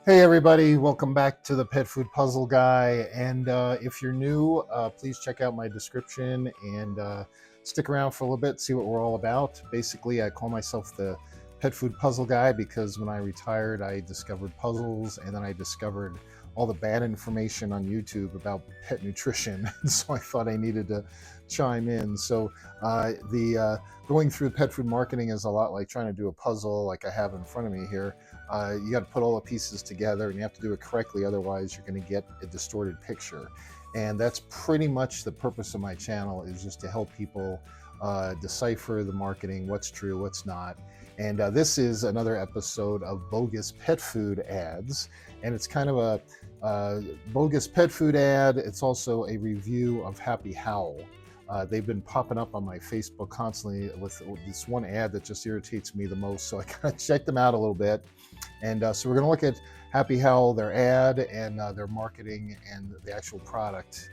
Hey everybody, welcome back to the Pet Food Puzzle Guy. And if you're new, please check out my description and stick around for a little bit, see what we're all about. Basically, I call myself the Pet Food Puzzle Guy because when I retired, I discovered puzzles and then I discovered all the bad information on YouTube about pet nutrition. So I thought I needed to chime in. So the going through pet food marketing is a lot like trying to do a puzzle like I have in front of me here. You got to put all the pieces together and you have to do it correctly, otherwise you're going to get a distorted picture. And that's pretty much the purpose of my channel, is just to help people decipher the marketing, what's true, what's not. And this is another episode of Bogus Pet Food Ads, and it's kind of a bogus pet food ad. It's also a review of Happy Howl. They've been popping up on my Facebook constantly with this one ad that just irritates me the most, so I kind of checked them out a little bit. And so we're going to look at Happy Howl, their ad, and their marketing, and the actual product,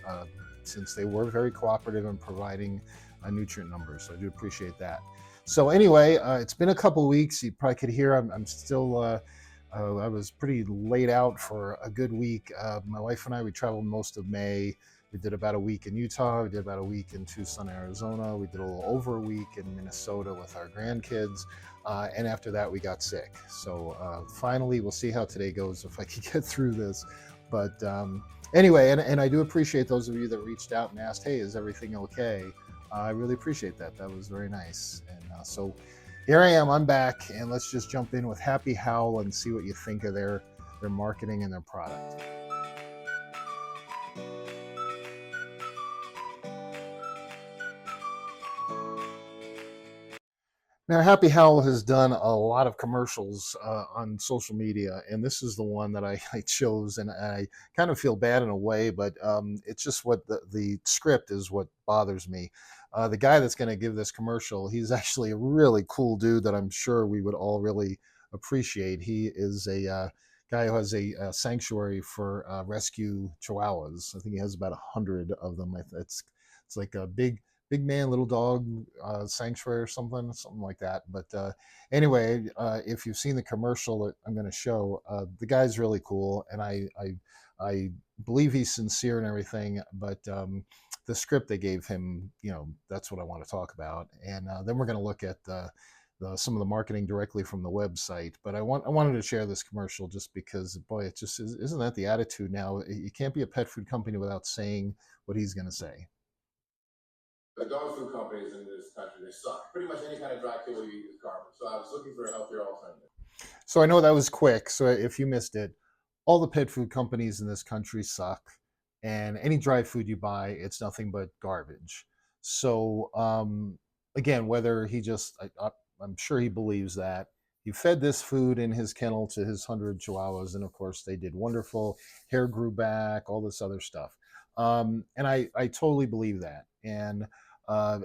since they were very cooperative in providing nutrient numbers. So I do appreciate that. So anyway, it's been a couple weeks. You probably could hear I'm still, I was pretty laid out for a good week. My wife and I, we traveled most of May. We did about a week in Utah. We did about a week in Tucson, Arizona. We did a little over a week in Minnesota with our grandkids. And after that, we got sick. So finally, we'll see how today goes, if I can get through this. But anyway, and I do appreciate those of you that reached out and asked, hey, is everything okay? I really appreciate that. That was very nice. And so here I am. I'm back. And let's just jump in with Happy Howl and see what you think of their marketing and their product. Now, Happy Howl has done a lot of commercials on social media, and this is the one that I chose, and I kind of feel bad in a way, but it's just what the script is what bothers me. The guy that's going to give this commercial, he's actually a really cool dude that I'm sure we would all really appreciate. He is a guy who has a sanctuary for rescue chihuahuas. I think he has about 100 of them. It's like a big man, little dog sanctuary or something like that. But anyway, if you've seen the commercial that I'm going to show, the guy's really cool, and I believe he's sincere and everything. But the script they gave him, that's what I want to talk about. And then we're going to look at some of the marketing directly from the website. But I wanted to share this commercial just because, boy, it just isn't that the attitude now? You can't be a pet food company without saying what he's going to say. The dog food companies in this country, they suck. Pretty much any kind of dry kibble you eat is garbage. So I was looking for a healthier alternative. So I know that was quick. So if you missed it, all the pet food companies in this country suck, and any dry food you buy, it's nothing but garbage. So again, whether he just, I'm sure he believes that. He fed this food in his kennel to his 100 chihuahuas, and of course they did wonderful. Hair grew back, all this other stuff. And I totally believe that. And uh,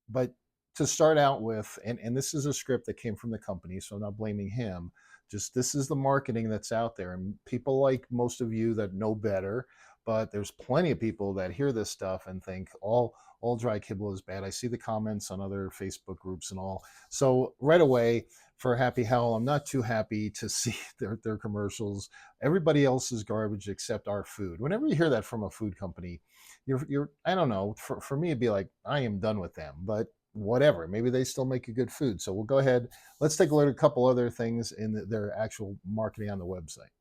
but to start out with, and this is a script that came from the company, so I'm not blaming him. Just this is the marketing that's out there, and people like most of you that know better. But there's plenty of people that hear this stuff and think all dry kibble is bad. I see the comments on other Facebook groups and all. So right away, for Happy Howl, I'm not too happy to see their commercials. Everybody else is garbage except our food. Whenever you hear that from a food company, you're I don't know, for me it'd be like, I am done with them. But whatever, maybe they still make a good food. So we'll go ahead, let's take a look at a couple other things in their actual marketing on the website.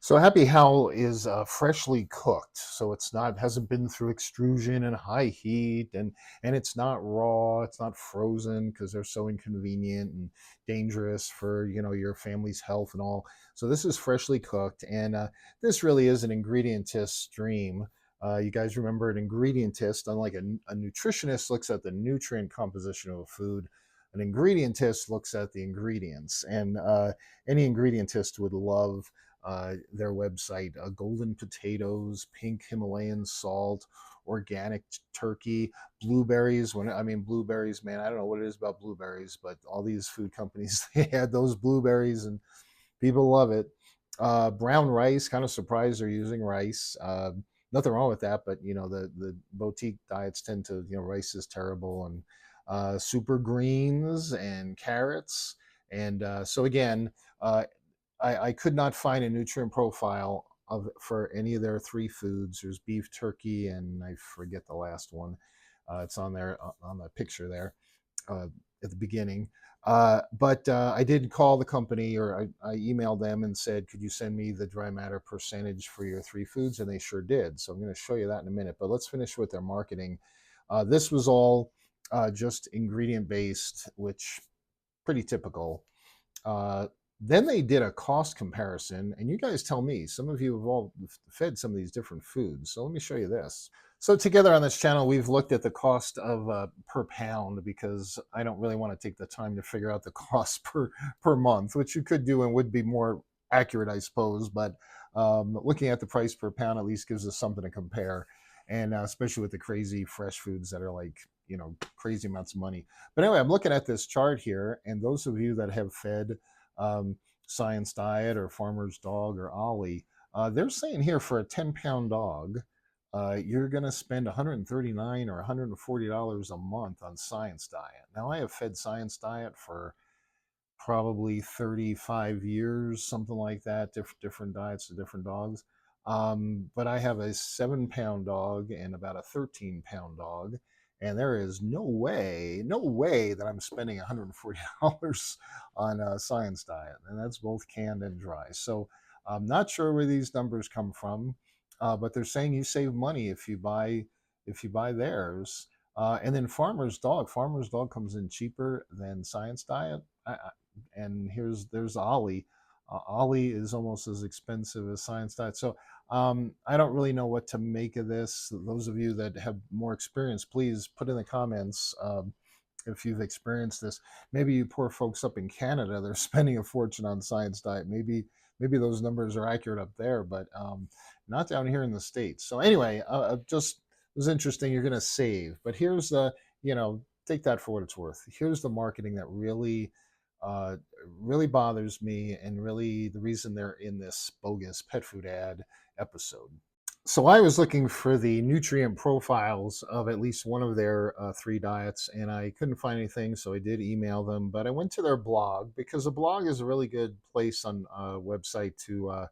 So Happy Howl is freshly cooked, so it's not, hasn't been through extrusion and high heat, and it's not raw, it's not frozen because they're so inconvenient and dangerous for your family's health and all. So this is freshly cooked, and this really is an ingredientist stream. You guys remember an ingredientist, unlike a nutritionist looks at the nutrient composition of a food, an ingredientist looks at the ingredients, and any ingredientist would love their website. Golden potatoes, pink Himalayan salt, organic turkey, blueberries. When I mean blueberries, man, I don't know what it is about blueberries, but all these food companies, they had those blueberries and people love it. Brown rice, kind of surprised they're using rice. Nothing wrong with that, but the boutique diets tend to, rice is terrible. And super greens and carrots. And so again, I could not find a nutrient profile of for any of their three foods. There's beef, turkey, and I forget the last one. It's on there on the picture there uh, at the beginning. But I did call the company, or I emailed them and said, could you send me the dry matter percentage for your three foods? And they sure did. So I'm going to show you that in a minute. But let's finish with their marketing. This was all just ingredient based, which pretty typical. Uh, then they did a cost comparison, and you guys tell me. Some of you have all fed some of these different foods, so let me show you this. So together on this channel, we've looked at the cost of per pound because I don't really want to take the time to figure out the cost per month, which you could do and would be more accurate, I suppose. But looking at the price per pound at least gives us something to compare, and especially with the crazy fresh foods that are like crazy amounts of money. But anyway, I'm looking at this chart here, and those of you that have fed um, Science Diet or Farmer's Dog or Ollie, they're saying here for a 10-pound dog, you're going to spend 139 or $140 a month on Science Diet. Now, I have fed Science Diet for probably 35 years, something like that, different diets to different dogs. But I have a 7-pound dog and about a 13-pound dog. And there is no way that I'm spending $140 on a Science Diet. And that's both canned and dry. So I'm not sure where these numbers come from, but they're saying you save money if you buy theirs. And then Farmer's Dog comes in cheaper than Science Diet. And there's Ollie. Ollie is almost as expensive as Science Diet. So I don't really know what to make of this. Those of you that have more experience, please put in the comments if you've experienced this. Maybe you poor folks up in Canada, they're spending a fortune on Science Diet. Maybe those numbers are accurate up there, but not down here in the States. So anyway, just it was interesting. You're going to save, but here's take that for what it's worth. Here's the marketing that uh, really bothers me, and really the reason they're in this bogus pet food ad episode. So I was looking for the nutrient profiles of at least one of their three diets, and I couldn't find anything. So I did email them, but I went to their blog because a blog is a really good place on a website to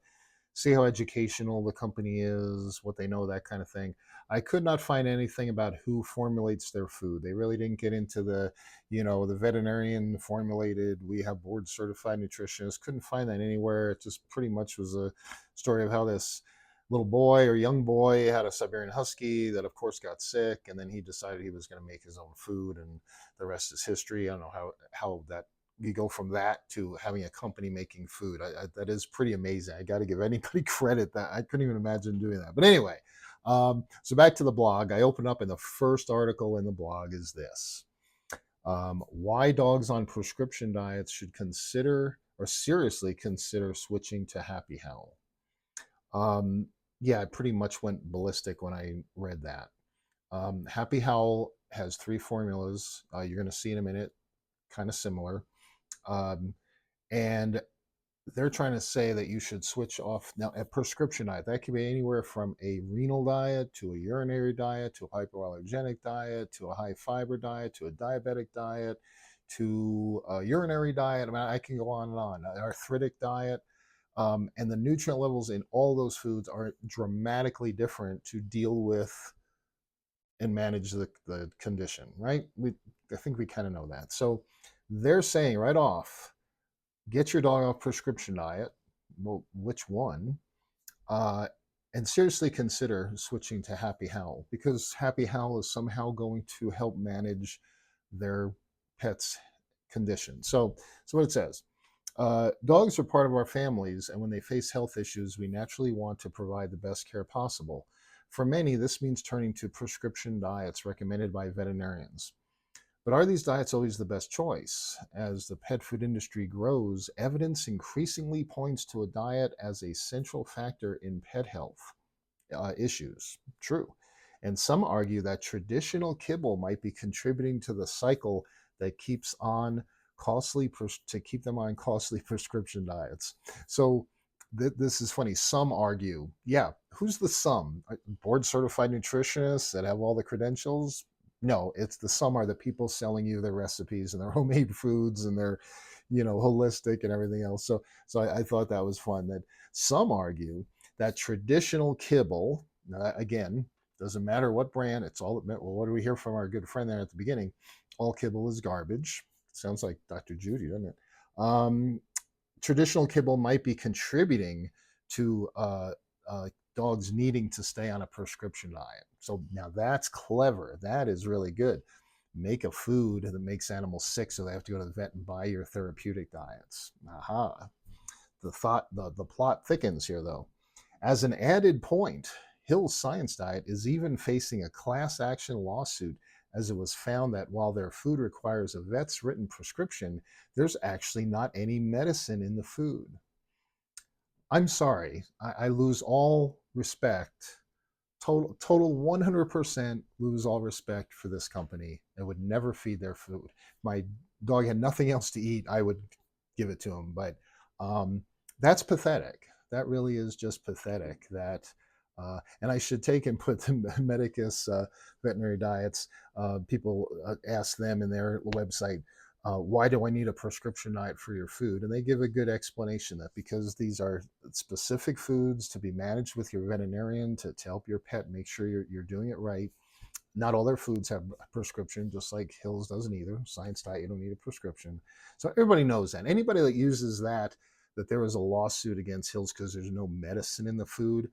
see how educational the company is, what they know, that kind of thing. I could not find anything about who formulates their food. They really didn't get into the veterinarian formulated. We have board certified nutritionists. Couldn't find that anywhere. It just pretty much was a story of how this little boy or young boy had a Siberian Husky that, of course, got sick, and then he decided he was going to make his own food, and the rest is history. I don't know how that you go from that to having a company making food. That is pretty amazing. I got to give anybody credit that I couldn't even imagine doing that. But anyway, so back to the blog. I open up, and the first article in the blog is this: why dogs on prescription diets should consider or seriously consider switching to Happy Howl. Yeah, I pretty much went ballistic when I read that. Happy Howl has three formulas. You're going to see in a minute, kind of similar. Um, and they're trying to say that you should switch off now a prescription diet. That could be anywhere from a renal diet to a urinary diet to a hypoallergenic diet to a high fiber diet to a diabetic diet to a urinary diet. I mean, I can go on and on. An arthritic diet. And the nutrient levels in all those foods are dramatically different to deal with and manage the condition, right? I think we kind of know that. So they're saying right off, get your dog off prescription diet. Well, which one? Uh, and seriously consider switching to Happy Howl, because Happy Howl is somehow going to help manage their pet's condition. So what it says: dogs are part of our families, and when they face health issues, we naturally want to provide the best care possible. For many, this means turning to prescription diets recommended by veterinarians. But are these diets always the best choice? As the pet food industry grows, evidence increasingly points to a diet as a central factor in pet health issues. True. And some argue that traditional kibble might be contributing to the cycle that keeps on to keep them on costly prescription diets. So this is funny. Some argue, yeah, who's the some? Board certified nutritionists that have all the credentials? No, it's the some are the people selling you their recipes and their homemade foods and their holistic and everything else. So I thought that was fun. That some argue that traditional kibble, again, doesn't matter what brand, it's all. Well, what do we hear from our good friend there at the beginning? All kibble is garbage. Sounds like Dr. Judy, doesn't it? Um, Traditional kibble might be contributing to dogs needing to stay on a prescription diet. So now that's clever. That is really good. Make a food that makes animals sick so they have to go to the vet and buy your therapeutic diets. Aha. The plot thickens here, though. As an added point, Hill's Science Diet is even facing a class action lawsuit, as it was found that while their food requires a vet's written prescription, there's actually not any medicine in the food. I'm sorry, I lose all respect. Total 100% lose all respect for this company. I would never feed their food. My dog had nothing else to eat, I would give it to him. But um, that's pathetic. That really is just pathetic. And I should take and put the Medicus veterinary diets. People ask them in their website, why do I need a prescription diet for your food? And they give a good explanation that because these are specific foods to be managed with your veterinarian to help your pet make sure you're doing it right. Not all their foods have a prescription, just like Hills doesn't either. Science Diet, you don't need a prescription. So everybody knows that. Anybody that uses that there was a lawsuit against Hills because there's no medicine in the food,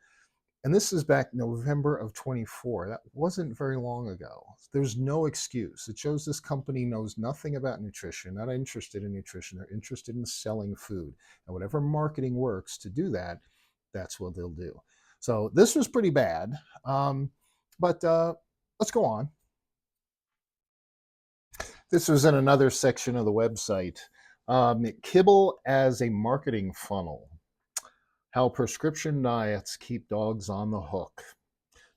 and this is back November of 24. That wasn't very long ago. There's no excuse. It shows this company knows nothing about nutrition, not interested in nutrition. They're interested in selling food. And whatever marketing works to do that, that's what they'll do. So this was pretty bad. But let's go on. This was in another section of the website. Kibble as a marketing funnel. How prescription diets keep dogs on the hook.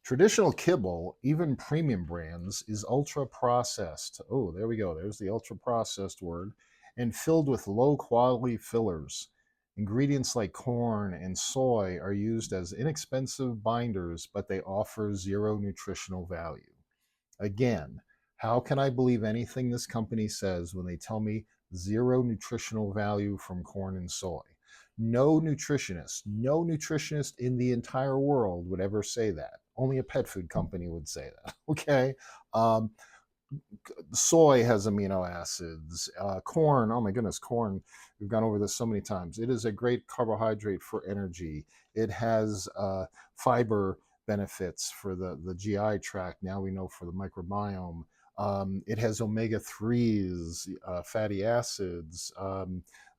Traditional kibble, even premium brands, is ultra processed. Oh, there we go. There's the ultra processed word. And filled with low quality fillers. Ingredients like corn and soy are used as inexpensive binders, but they offer zero nutritional value. Again, how can I believe anything this company says when they tell me zero nutritional value from corn and soy? No nutritionist in the entire world would ever say that. Only a pet food company would say that. Okay. Um, Soy has amino acids. Corn, oh my goodness, corn. We've gone over this so many times. It is a great carbohydrate for energy. It has fiber benefits for the GI tract. Now we know for the microbiome. It has omega 3s, fatty acids.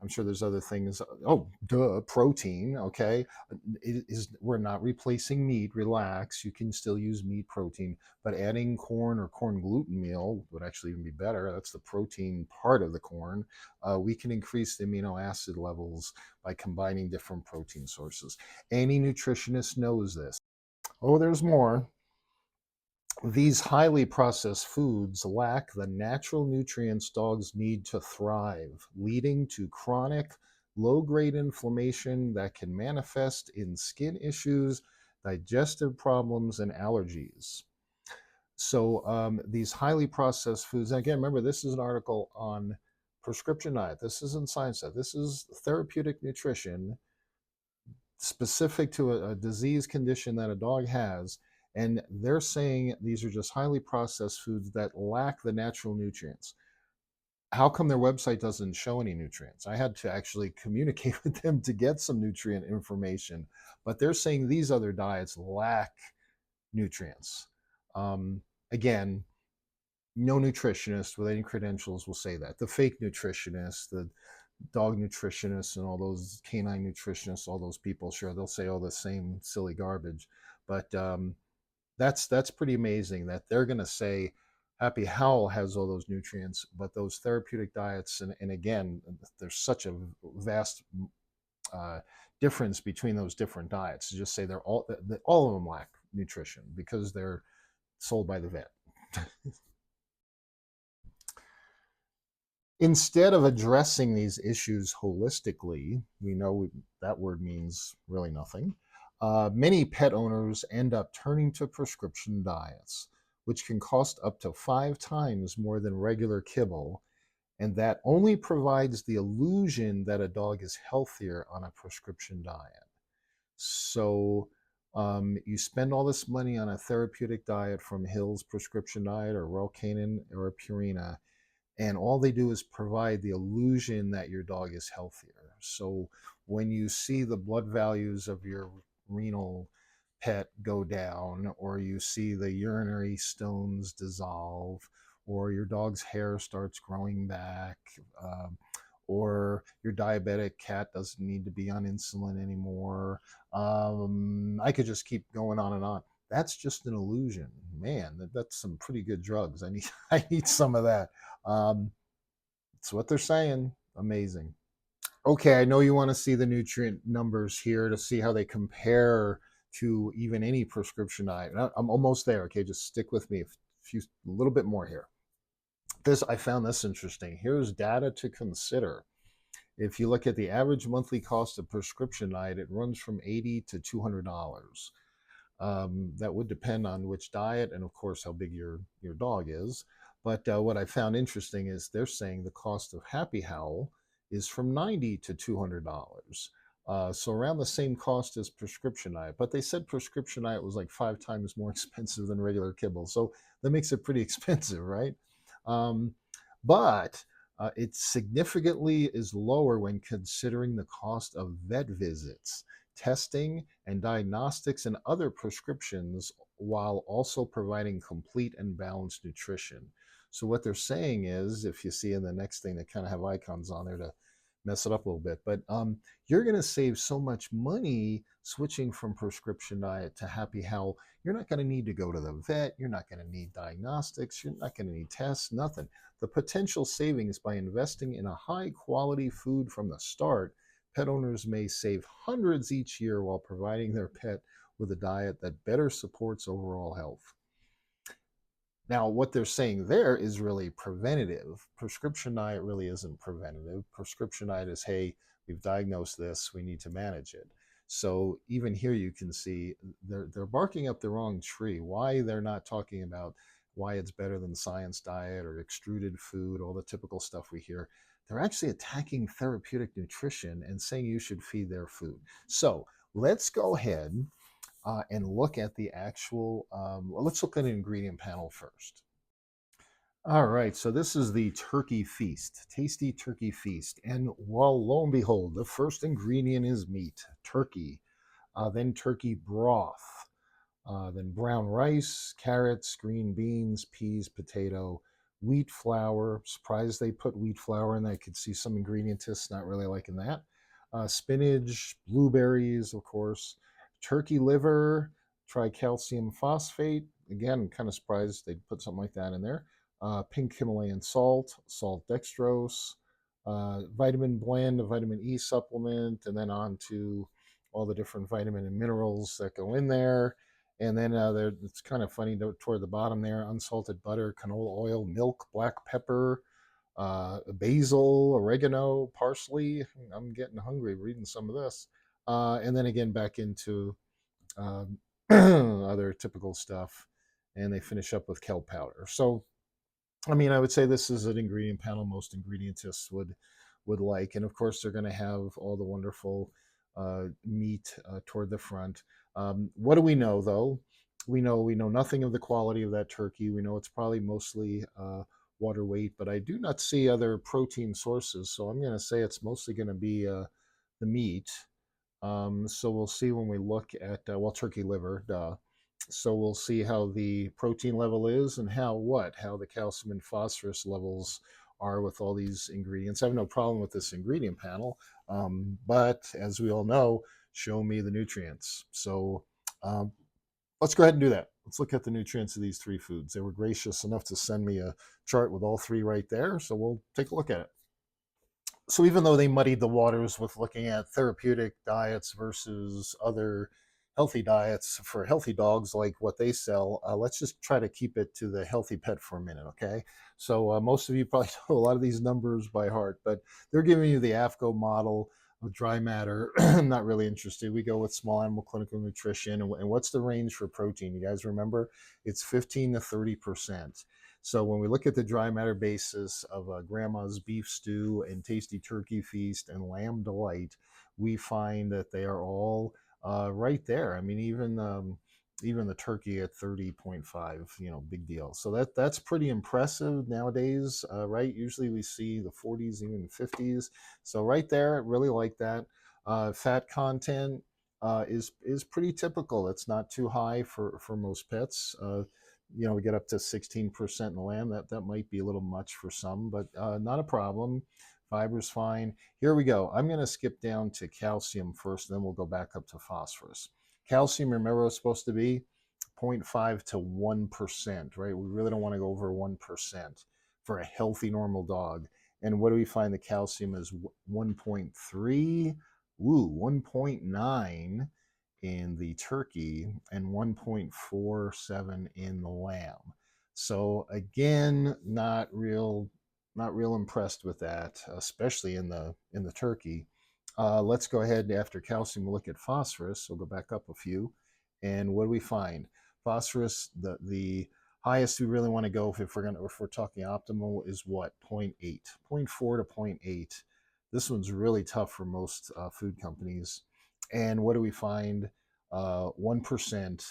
I'm sure there's other things. Oh, duh, protein. Okay. We're not replacing meat. Relax. You can still use meat protein, but adding corn or corn gluten meal would actually even be better. That's the protein part of the corn. We can increase the amino acid levels by combining different protein sources. Any nutritionist knows this. Oh, there's more. These highly processed foods lack the natural nutrients dogs need to thrive, leading to chronic, low grade inflammation that can manifest in skin issues, digestive problems, and allergies. So these highly processed foods, and again, remember, this is an article on prescription diet. This isn't science diet. This is therapeutic nutrition specific to a disease condition that a dog has. And they're saying these are just highly processed foods that lack the natural nutrients. How come their website doesn't show any nutrients? I had to actually communicate with them to get some nutrient information, but they're saying these other diets lack nutrients. Again, no nutritionist with any credentials will say that. The fake nutritionists, the dog nutritionists, and all those canine nutritionists, all those people, sure, they'll say all the same silly garbage. But that's pretty amazing that they're going to say Happy Howl has all those nutrients, but those therapeutic diets, and again, there's such a vast uh, difference between those different diets. To just say all of them lack nutrition because they're sold by the vet. Instead of addressing these issues holistically, we know that word means really nothing. Many pet owners end up turning to prescription diets, which can cost up to 5 times more than regular kibble And that only provides the illusion that a dog is healthier on a prescription diet. So you spend all this money on a therapeutic diet from Hill's prescription diet or Royal Canin or Purina, and all they do is provide the illusion that your dog is healthier. So when you see the blood values of your renal pet go down, or you see the urinary stones dissolve, or your dog's hair starts growing back, um, or your diabetic cat doesn't need to be on insulin anymore. I could just keep going on and on. That's just an illusion, man. That's some pretty good drugs. I need I need some of that. Um, it's what they're saying. Amazing. Okay, I know you want to see the nutrient numbers here to see how they compare to even any prescription diet. I'm almost there. Okay, just stick with me a little bit more here. This I found this interesting. Here's data to consider. If you look at the average monthly cost of prescription diet, it runs from $80 to $200. That would depend on which diet and, of course, how big your dog is. But what I found interesting is they're saying the cost of Happy Howl is from $90 to $200. So around the same cost as prescription diet. But they said prescription diet was like 5 times more expensive than regular kibble. So that makes it pretty expensive, right? Um, but it significantly is lower when considering the cost of vet visits, testing, and diagnostics and other prescriptions, while also providing complete and balanced nutrition. So what they're saying is, if you see in the next thing, they kind of have icons on there to mess it up a little bit, but you're going to save so much money switching from prescription diet to Happy Howl. You're not going to need to go to the vet. You're not going to need diagnostics. You're not going to need tests, nothing. The potential savings by investing in a high quality food from the start, pet owners may save hundreds each year while providing their pet with a diet that better supports overall health. Now, what they're saying there is really preventative. Prescription diet really isn't preventative. Prescription diet is, hey, we've diagnosed this, we need to manage it. So even here you can see they're barking up the wrong tree. Why they're not talking about why it's better than science diet or extruded food, all the typical stuff we hear. They're actually attacking therapeutic nutrition and saying you should feed their food. So let's go ahead and look at the actual, well, let's look at an ingredient panel first. All right, so this is the turkey feast, tasty turkey feast. And well, lo and behold, the first ingredient is meat, turkey, then turkey broth, then brown rice, carrots, green beans, peas, potato, wheat flour. Surprised they put wheat flour in. I could see some ingredientists not really liking that. Spinach, blueberries, of course, turkey liver, tricalcium phosphate. Again, kind of surprised they'd put something like that in there. Pink Himalayan salt, salt dextrose, vitamin blend, a vitamin E supplement, and then on to all the different vitamin and minerals that go in there. And then it's kind of funny toward the bottom there, unsalted butter, canola oil, milk, black pepper, basil, oregano, parsley. I'm getting hungry reading some of this. And then again, back into um, other typical stuff. And they finish up with kelp powder. So, I mean, I would say this is an ingredient panel most ingredientists would like, and of course they're going to have all the wonderful meat toward the front. What do we know though? We know nothing of the quality of that turkey. We know it's probably mostly water weight, but I do not see other protein sources, so I'm going to say it's mostly going to be the meat. So we'll see when we look at well, turkey liver, duh. So we'll see how the protein level is and how the calcium and phosphorus levels are with all these ingredients. I have no problem with this ingredient panel, but as we all know, show me the nutrients. So um, let's go ahead and do that. Let's look at the nutrients of these three foods. They were gracious enough to send me a chart with all three right there, so we'll take a look at it. So even though they muddied the waters with looking at therapeutic diets versus other healthy diets for healthy dogs like what they sell, let's just try to keep it to the healthy pet for a minute, okay? So most of you probably know a lot of these numbers by heart, but they're giving you the AFCO model of dry matter. I'm not really interested. We go with small animal clinical nutrition. And what's the range for protein? You guys remember? It's 15 to 30%. So when we look at the dry matter basis of Grandma's beef stew and tasty turkey feast and lamb delight, we find that they are all right there. I mean, even the turkey at 30.5, big deal. So that's pretty impressive nowadays, right? Usually we see the 40s, even 50s. So right there, I really like that. Fat content is pretty typical. It's not too high for most pets. We get up to 16% in the lamb. That might be a little much for some, but not a problem. Fiber's fine. Here we go. I'm going to skip down to calcium first, then we'll go back up to phosphorus. Calcium, remember, is supposed to be zero point 0.5 to 1%, right? We really don't want to go over 1% for a healthy, normal dog. And what do we find? The calcium is 1.3, 1.9 in the turkey and 1.47 in the lamb. So again, not real impressed with that, especially in the turkey. Let's go ahead after calcium. Look at phosphorus. We'll go back up a few, and what do we find? Phosphorus, the highest we really want to go if we're talking optimal is what? 0.8, 0.4 to 0.8. This one's really tough for most food companies. And what do we find? 1%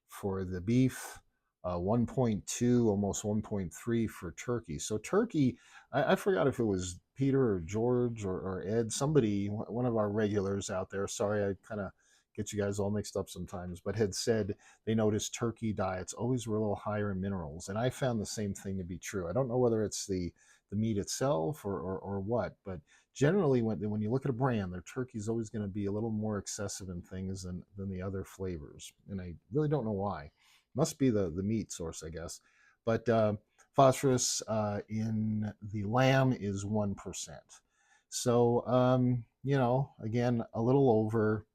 for the beef, 1.2, almost 1.3 for turkey. So turkey, I forgot if it was Peter or George or Ed, somebody, one of our regulars out there. Sorry, I kind of get you guys all mixed up sometimes, but had said they noticed turkey diets always were a little higher in minerals, and I found the same thing to be true. I don't know whether it's the meat itself or what, but generally when you look at a brand, their turkey is always going to be a little more excessive in things than the other flavors, and I really don't know why. Must be the meat source, I guess. But phosphorus in the lamb is 1%. So again, a little over,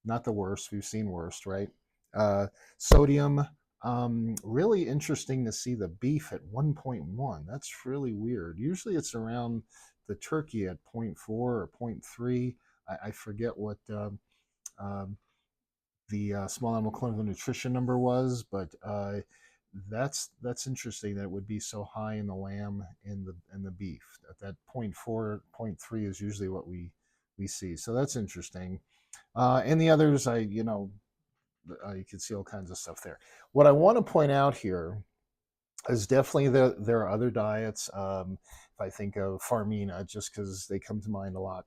not the worst. We've seen worse, right? Sodium, really interesting to see the beef at 1.1. That's really weird. Usually it's around the turkey at zero point 0.4 or zero point 0.3. I forget what the small animal clinical nutrition number was, but that's interesting that it would be so high in the lamb and the beef. That 0.4, zero point 0.3 is usually what we see. So that's interesting. And the others, you can see all kinds of stuff there. What I want to point out here is definitely there are other diets. If I think of Farmina, just because they come to mind a lot,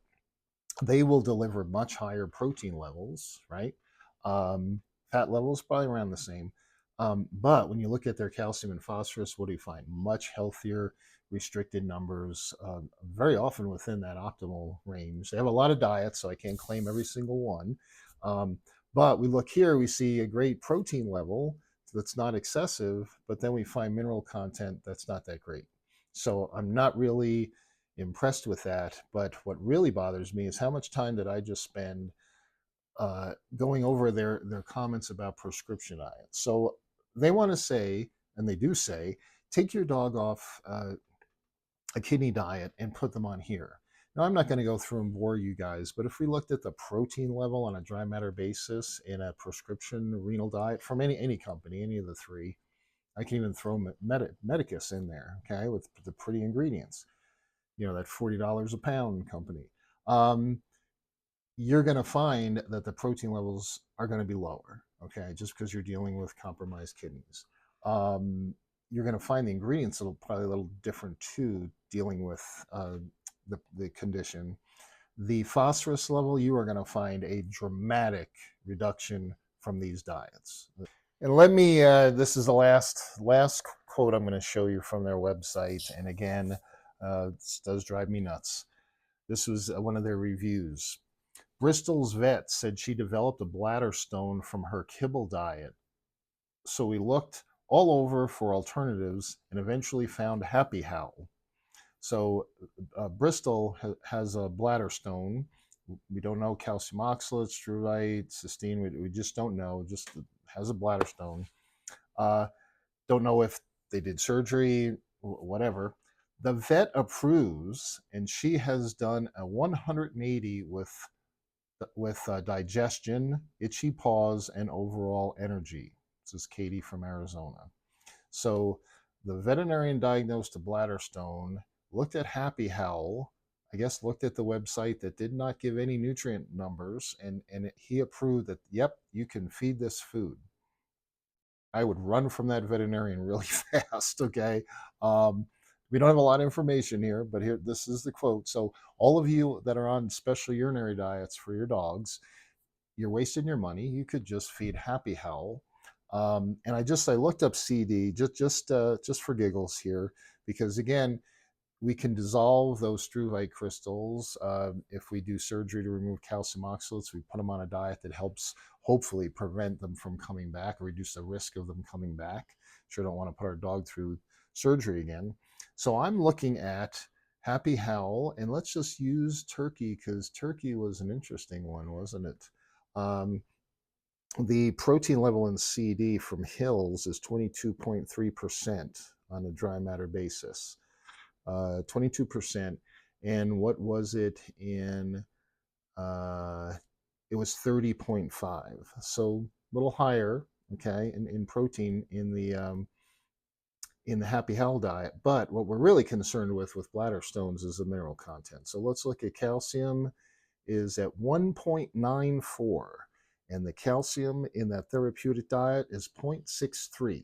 they will deliver much higher protein levels, right? Um, Fat levels probably around the same. But when you look at their calcium and phosphorus, what do you find? Much healthier, restricted numbers, very often within that optimal range. They have a lot of diets, so I can't claim every single one. But we look here, we see a great protein level that's not excessive, but then we find mineral content that's not that great. So I'm not really impressed with that. But what really bothers me is how much time did I just spend going over their comments about prescription diets. So they want to say, and they do say, take your dog off a kidney diet and put them on here. Now, I'm not going to go through and bore you guys, but if we looked at the protein level on a dry matter basis in a prescription renal diet from any company, any of the three, I can even throw Medicus in there, okay, with the pretty ingredients. That $40 a pound company. You're going to find that the protein levels are going to be lower, okay, just because you're dealing with compromised kidneys. You're going to find the ingredients probably a little different too, dealing with the condition. The phosphorus level, you are going to find a dramatic reduction from these diets. And let me, this is the last quote I'm going to show you from their website. And again, this does drive me nuts. This was one of their reviews. Bristol's vet said she developed a bladder stone from her kibble diet. So we looked all over for alternatives and eventually found Happy Howl. So Bristol has a bladder stone. We don't know calcium oxalate, struvite, cysteine. We just don't know. Just has a bladder stone. Don't know if they did surgery, whatever. The vet approves, and she has done a 180 with digestion, itchy paws, and overall energy. This is Katie from Arizona. So The veterinarian diagnosed a bladder stone, looked at Happy Howl, I guess looked at the website that did not give any nutrient numbers, and he approved that, yep, you can feed this food. I would run from that veterinarian really fast. Okay. Um, we don't have a lot of information here, but here, this is the quote. So, all of you that are on special urinary diets for your dogs, you're wasting your money. You could just feed Happy Howl. And I looked up CD just for giggles here, because again, we can dissolve those struvite crystals. If we do surgery to remove calcium oxalates, we put them on a diet that helps hopefully prevent them from coming back or reduce the risk of them coming back. Sure don't want to put our dog through surgery again. So I'm looking at Happy Howl, and let's just use turkey because turkey was an interesting one, wasn't it? Um, the protein level in CD from Hills is 22.3% on a dry matter basis. 22%. And what was it in? Uh, it was 30.5. So a little higher, okay, in protein in the Happy Howl diet. But what we're really concerned with bladder stones is the mineral content. So let's look at calcium is at 1.94, and the calcium in that therapeutic diet is 0.63.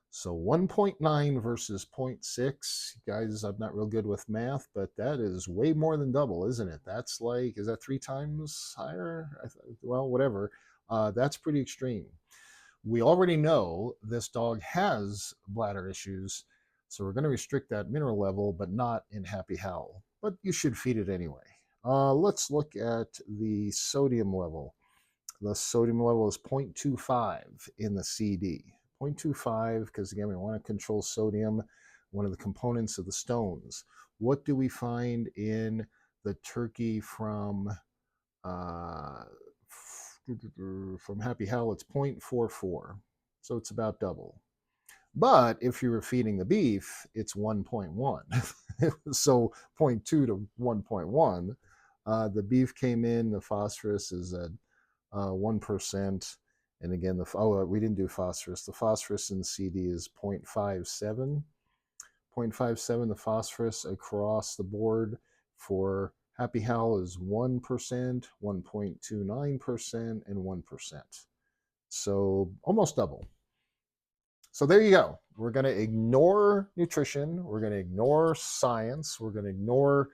So 1.9 versus zero point 0.6. Guys, I'm not real good with math, but that is way more than double, isn't it? That's like, is that 3 times higher? Well, whatever. That's pretty extreme. We already know this dog has bladder issues, so we're going to restrict that mineral level, but not in Happy Howl. But you should feed it anyway. Let's look at the sodium level. The sodium level is 0.25 in the CD. 0.25, because again, we want to control sodium, one of the components of the stones. What do we find in the turkey from Happy Howl? It's 0.44, so it's about double. But if you were feeding the beef, it's 1.1. So 0.2 to 1.1. The beef came in, the phosphorus is at 1%. And again, we didn't do phosphorus. The phosphorus in CD is 0.57. 0.57, the phosphorus across the board for Happy Howl is 1%, 1.29%, and 1%. So almost double. So there you go. We're going to ignore nutrition. We're going to ignore science. We're going to ignore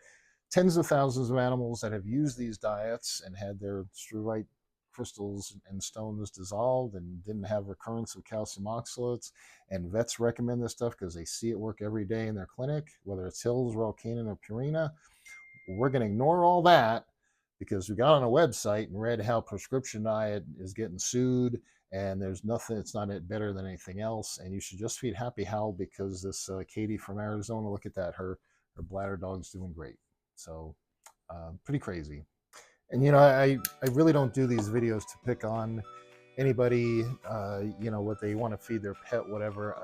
tens of thousands of animals that have used these diets and had their struvite crystals and stones dissolved and didn't have recurrence of calcium oxalates. And vets recommend this stuff because they see it work every day in their clinic, whether it's Hills, Royal Canin, or Purina. We're going to ignore all that because we got on a website and read how prescription diet is getting sued, and there's nothing, it's not better than anything else, and you should just feed Happy Howl because this Katie from Arizona, look at that, her bladder dog's doing great. So pretty crazy. And I really don't do these videos to pick on anybody, what they want to feed their pet, whatever.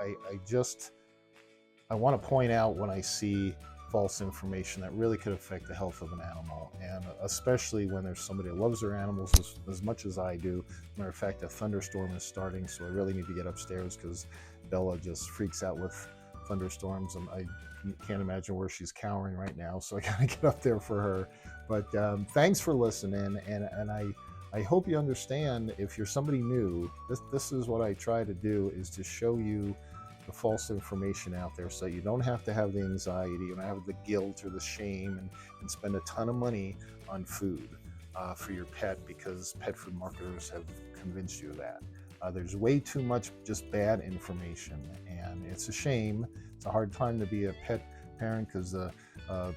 I want to point out when I see false information that really could affect the health of an animal, and especially when there's somebody that loves their animals as much as I do. Matter of fact, a thunderstorm is starting, so I really need to get upstairs because Bella just freaks out with thunderstorms, and I can't imagine where she's cowering right now, so I gotta get up there for her. But thanks for listening, and I hope you understand, if you're somebody new, this is what I try to do, is to show you the false information out there so you don't have to have the anxiety, you don't have the guilt or the shame, and spend a ton of money on food for your pet because pet food marketers have convinced you of that. There's way too much just bad information, and it's a shame. It's a hard time to be a pet parent because the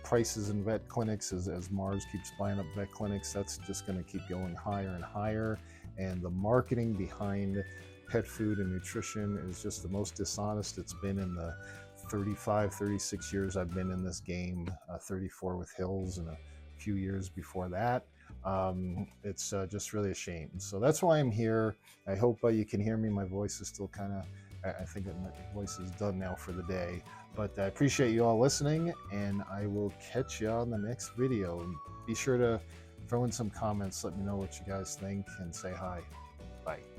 prices in vet clinics, as Mars keeps buying up vet clinics, that's just going to keep going higher and higher. And the marketing behind pet food and nutrition is just the most dishonest it's been in the 35, 36 years I've been in this game, 34 with Hills and a few years before that. It's just really a shame. So that's why I'm here. I hope you can hear me. My voice is still kind of, I think that my voice is done now for the day. But I appreciate you all listening, and I will catch you on the next video. Be sure to throw in some comments. Let me know what you guys think and say hi. Bye.